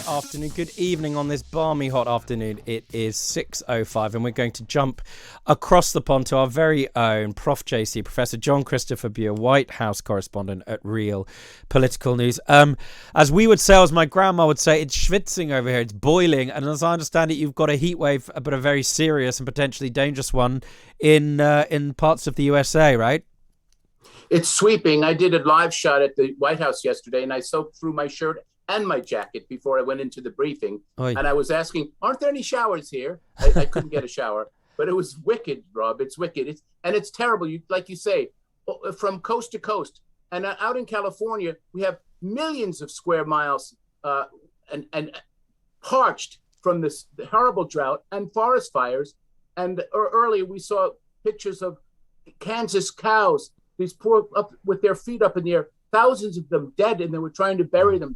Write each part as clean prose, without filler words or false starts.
afternoon, good evening on this balmy hot afternoon. It is 6:05 and we're going to jump across the pond to our very own Prof. JC, Professor John Christopher Buer, White House correspondent at Real Political News. As we would say, as my grandma would say, it's schwitzing over here, it's boiling. And as I understand it, you've got a heat wave, but a very serious and potentially dangerous one in parts of the USA, right? It's sweeping. I did a live shot at the White House yesterday, and I soaked through my shirt and my jacket before I went into the briefing. Oy. And I was asking, aren't there any showers here? I couldn't get a shower, but it was wicked, Rob. It's wicked. It's terrible. Like you say, from coast to coast. And out in California, we have millions of square miles and parched from this horrible drought and forest fires. And earlier we saw pictures of Kansas cows, these poor up with their feet up in the air, thousands of them dead, and they were trying to bury them.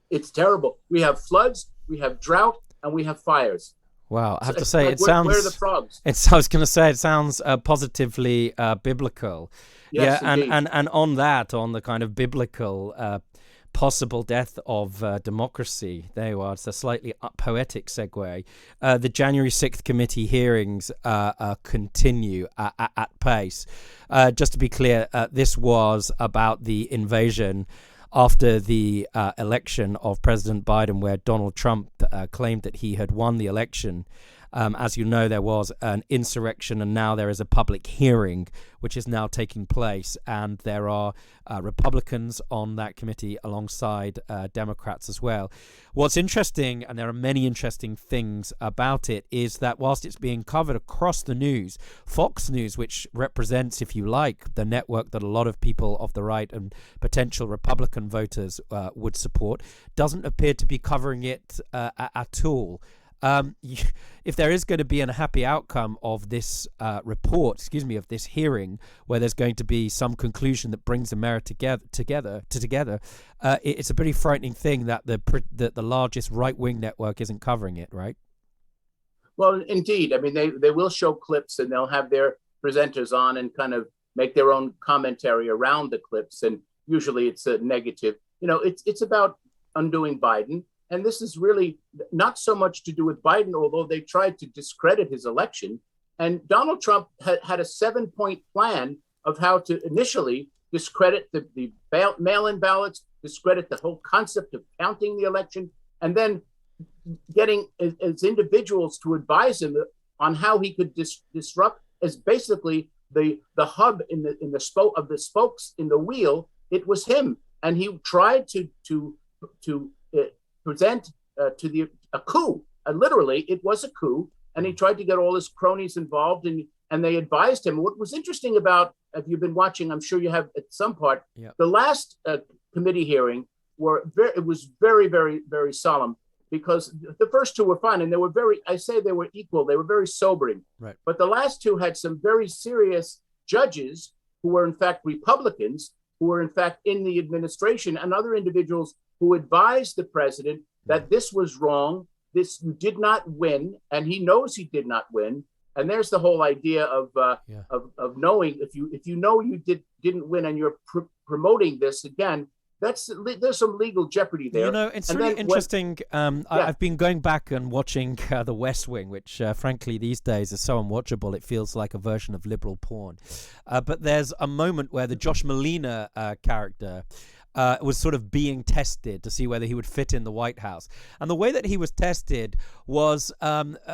It's terrible. We have floods, we have drought, and we have fires. Wow, I have to say, like, it sounds. Where are the frogs? I was going to say, it sounds positively biblical. Yes, yeah, indeed. and on the kind of biblical possible death of democracy. There you are. It's a slightly poetic segue. The January 6th committee hearings continue at pace. Just to be clear, this was about the invasion after the election of President Biden, where Donald Trump claimed that he had won the election. As you know, there was an insurrection, and now there is a public hearing, which is now taking place. And there are Republicans on that committee alongside Democrats as well. What's interesting, and there are many interesting things about it, is that whilst it's being covered across the news, Fox News, which represents, if you like, the network that a lot of people of the right and potential Republican voters would support, doesn't appear to be covering it at all. If there is going to be a happy outcome of this of this hearing, where there's going to be some conclusion that brings America together, it's a pretty frightening thing that the largest right-wing network isn't covering it, right? Well, indeed. I mean, they will show clips, and they'll have their presenters on and kind of make their own commentary around the clips, and usually it's a negative. It's about undoing Biden. And this is really not so much to do with Biden, although they tried to discredit his election. And Donald Trump had a 7-point plan of how to initially discredit the mail-in ballots, discredit the whole concept of counting the election, and then getting as individuals to advise him on how he could disrupt as basically the hub in the spokes in the wheel. It was him, and he tried to present a coup. Literally, it was a coup, and he tried to get all his cronies involved, and they advised him. What was interesting about, if you've been watching, I'm sure you have at some part, the last committee hearing it was very, very, very solemn, because the first two were fine, and they were they were equal. They were very sobering. Right. But the last two had some very serious judges who were in fact Republicans, who were in fact in the administration, and other individuals who advised the president that this was wrong, you did not win, and he knows he did not win. And there's the whole idea of knowing, if you know you didn't win and you're promoting this again, there's some legal jeopardy there. It's really interesting. I've been going back and watching The West Wing, which frankly these days is so unwatchable. It feels like a version of liberal porn. But there's a moment where the Josh Malina character was sort of being tested to see whether he would fit in the White House. And the way that he was tested was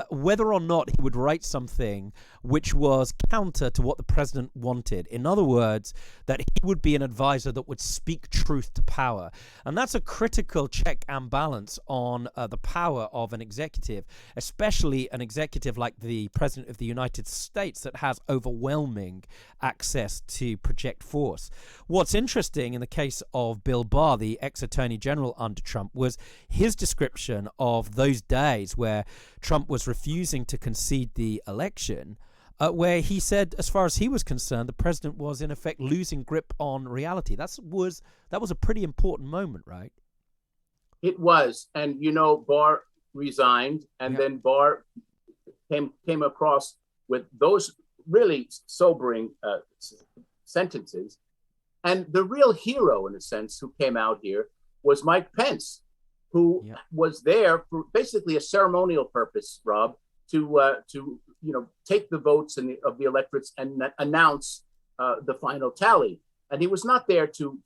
whether or not he would write something which was counter to what the president wanted. In other words, that he would be an advisor that would speak truth to power. And that's a critical check and balance on the power of an executive, especially an executive like the President of the United States that has overwhelming access to project force. What's interesting in the case of Bill Barr, the ex-attorney general under Trump, was his description of those days where Trump was refusing to concede the election, where he said, as far as he was concerned, the president was in effect losing grip on reality. That was a pretty important moment, right? It was. And, Barr resigned, and then Barr came across with those really sobering sentences. And the real hero, in a sense, who came out here was Mike Pence. who Yeah. was there for basically a ceremonial purpose, Rob, to take the votes of the electorates and announce the final tally. And he was not there to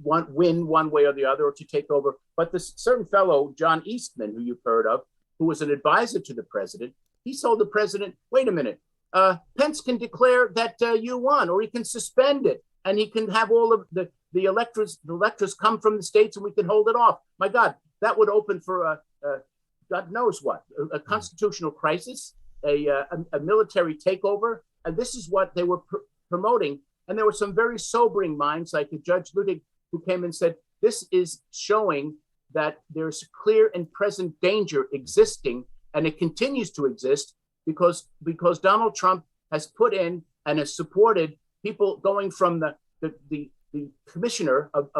win one way or the other or to take over. But this certain fellow, John Eastman, who you've heard of, who was an advisor to the president, he told the president, wait a minute, Pence can declare that you won, or he can suspend it, and he can have all of the electors come from the states, and we can hold it off. My God, that would open for a God knows what, a constitutional crisis, a military takeover. And this is what they were promoting. And there were some very sobering minds, like Judge Luttig, who came and said, this is showing that there's clear and present danger existing, and it continues to exist because Donald Trump has put in and has supported people going from the commissioner of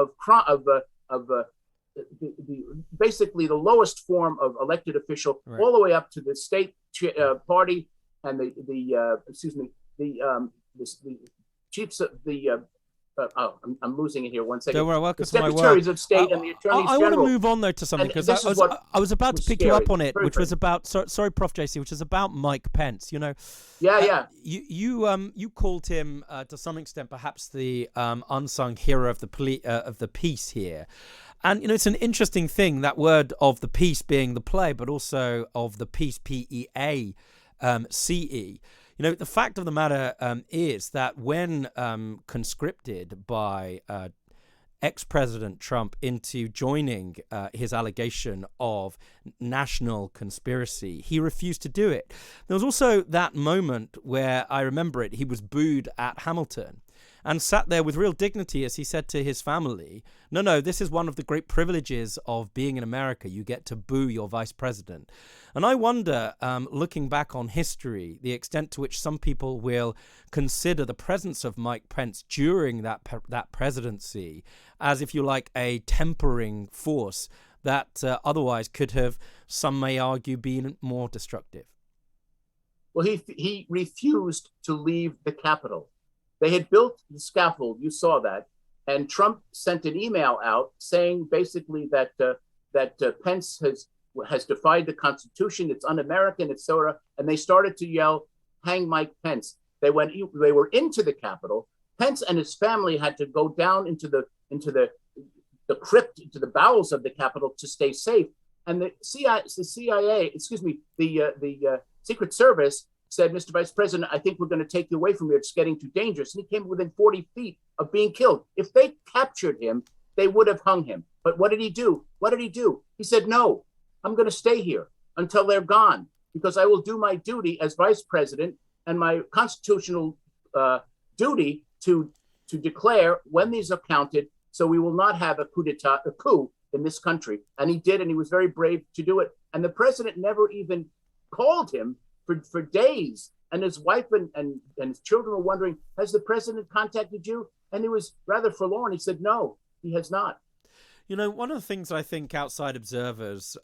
basically the lowest form of elected official, right, all the way up to the state party and the chiefs of the I'm losing it here. 1 second. Don't worry, welcome the to my world. Secretaries of State and the Attorneys I General. want to move on though to something, because I was about to pick you up on it, which was about sorry, Prof. JC, which is about Mike Pence. You know, you called him to some extent perhaps the unsung hero of the peace here. And, you know, it's an interesting thing, that word of the peace being the play, but also of the peace, P-E-A-C-E. You know, the fact of the matter is that when conscripted by ex-President Trump into joining his allegation of national conspiracy, he refused to do it. There was also that moment where, I remember it, he was booed at Hamilton and sat there with real dignity as he said to his family, no, this is one of the great privileges of being in America. You get to boo your vice president. And I wonder, looking back on history, the extent to which some people will consider the presence of Mike Pence during that presidency as, if you like, a tempering force that otherwise could have, some may argue, been more destructive. Well, he refused to leave the Capitol. They had built the scaffold, you saw that, and Trump sent an email out saying basically that Pence has defied the Constitution, it's un-American, etc. And they started to yell, "Hang Mike Pence." They were into the Capitol. Pence and his family had to go down into the crypt, into the bowels of the Capitol to stay safe. And the Secret Service said, "Mr. Vice President, I think we're going to take you away from here. It's getting too dangerous." And he came within 40 feet of being killed. If they captured him, they would have hung him. But what did he do? He said, "No, I'm going to stay here until they're gone, because I will do my duty as vice president and my constitutional duty to declare when these are counted, so we will not have a coup in this country." And he did, and he was very brave to do it. And the president never even called him for days. And his wife and his children were wondering, has the president contacted you? And he was rather forlorn. He said, no, he has not. You know, one of the things I think outside observers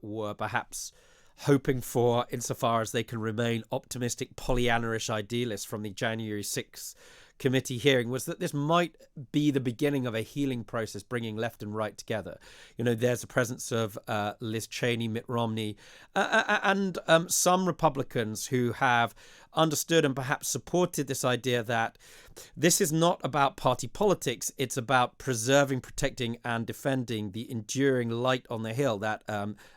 were perhaps hoping for, insofar as they can remain optimistic, Pollyanna-ish idealists from the January 6th committee hearing, was that this might be the beginning of a healing process, bringing left and right together. You know, there's the presence of Liz Cheney, Mitt Romney, and some Republicans who have understood and perhaps supported this idea that this is not about party politics. It's about preserving, protecting, and defending the enduring light on the hill that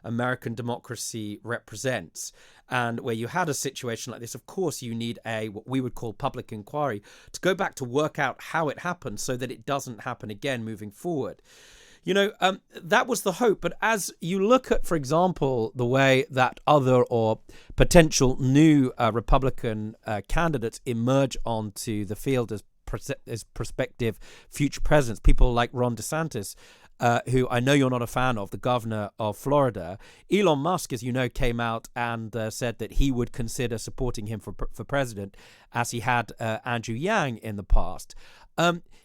American democracy represents. And where you had a situation like this, of course, you need what we would call public inquiry to go back to work out how it happened so that it doesn't happen again moving forward. You know, that was the hope. But as you look at, for example, the way that other or potential new Republican candidates emerge onto the field as prospective future presidents, people like Ron DeSantis, who I know you're not a fan of, the governor of Florida. Elon Musk, as you know, came out and said that he would consider supporting him for president, as he had Andrew Yang in the past.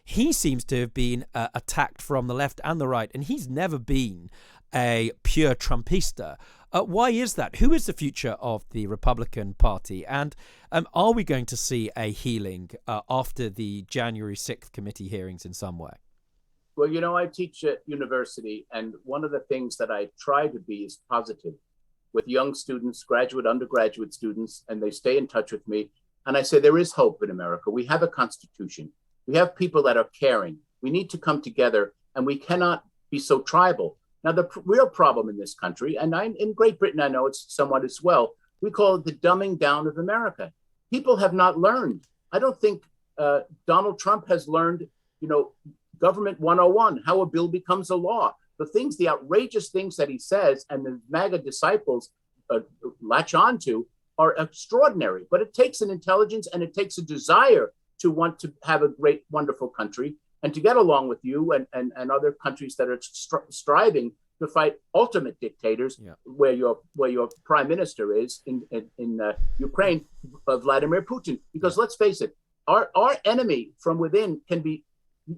He seems to have been attacked from the left and the right, and he's never been a pure Trumpista. Why is that? Who is the future of the Republican Party? And are we going to see a healing after the January 6th committee hearings in some way? Well, I teach at university, and one of the things that I try to be is positive with young students, graduate, undergraduate students, and they stay in touch with me. And I say, there is hope in America. We have a constitution. We have people that are caring. We need to come together, and we cannot be so tribal. Now, the real problem in this country, and in Great Britain, I know it's somewhat as well, we call it the dumbing down of America. People have not learned. I don't think Donald Trump has learned, government 101, how a bill becomes a law. The outrageous things that he says and the MAGA disciples latch on to are extraordinary. But it takes an intelligence and it takes a desire to want to have a great, wonderful country and to get along with you and other countries that are striving to fight ultimate dictators, where your prime minister is in Ukraine, Vladimir Putin. Because let's face it, our enemy from within can be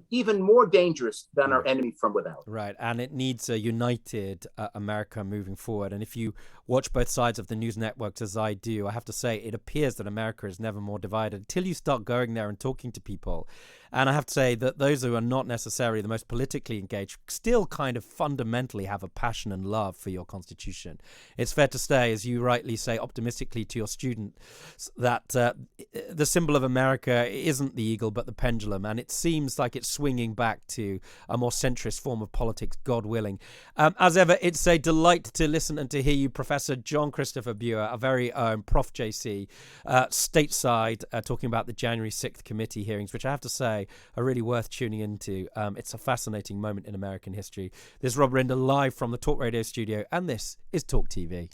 even more dangerous than our enemy from without. Right, and it needs a united America moving forward. And if you watch both sides of the news networks, as I do, I have to say it appears that America is never more divided until you start going there and talking to people. And I have to say that those who are not necessarily the most politically engaged still kind of fundamentally have a passion and love for your Constitution. It's fair to say, as you rightly say optimistically to your student, that the symbol of America isn't the eagle but the pendulum, and it seems like it's swinging back to a more centrist form of politics, God willing. As ever, it's a delight to listen and to hear you, Professor John Christopher Buer, a very own Prof. JC, stateside, talking about the January 6th committee hearings, which I have to say are really worth tuning into. It's a fascinating moment in American history. This is Rob Rinder live from the Talk Radio studio, and this is Talk TV.